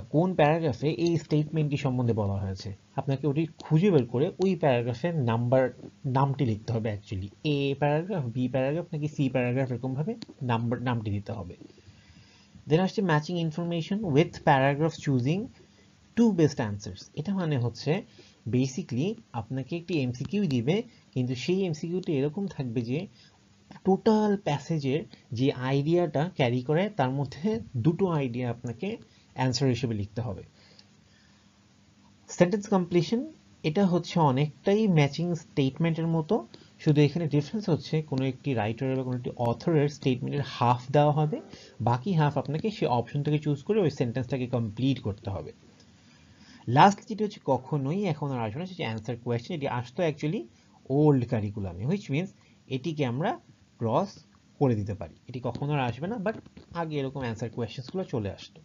বা কোন প্যারাগ্রাফে এই স্টেটমেন্টটি সম্বন্ধে বলা হয়েছে, আপনাকে ওটি খুঁজে বের করে ওই প্যারাগ্রাফের নামটি লিখতে হবে। Actually A paragraph, B paragraph নাকি সি প্যারাগ্রাফ, এরকমভাবে নামটি দিতে হবে। দেন আসছে matching information with paragraph choosing to best answers. এটা মানে হচ্ছে বেসিকলি আপনাকে একটি এমসিকিউ দিবে, কিন্তু সেই এমসিকিউটি এরকম থাকবে যে টোটাল প্যাসেজের যে আইডিয়াটা ক্যারি করে তার মধ্যে দুটো আইডিয়া আপনাকে অ্যান্সার হিসেবে লিখতে হবে। সেন্টেন্স কমপ্লিশন, এটা হচ্ছে অনেকটাই ম্যাচিং স্টেটমেন্টের মতো, শুধু এখানে ডিফারেন্স হচ্ছে কোনো একটি রাইটার বা কোনো একটি অথরের স্টেটমেন্টের হাফ দেওয়া হবে, বাকি হাফ আপনাকে সে অপশন থেকে চুজ করে ওই সেন্টেন্সটাকে কমপ্লিট করতে হবে। লাস্ট যেটি হচ্ছে কখনোই এখন আর আসবে না, সেটি অ্যান্সার কোয়েশ্চেন। এটি আসতো অ্যাকচুয়ালি ওল্ড কারিকুলামে, হুইচ মিনস এটিকে আমরা ক্রস করে দিতে পারি, এটি কখনো আর আসবে না, বাট আগে এরকম অ্যান্সার কোয়েশ্চেন্সগুলো চলে আসতো।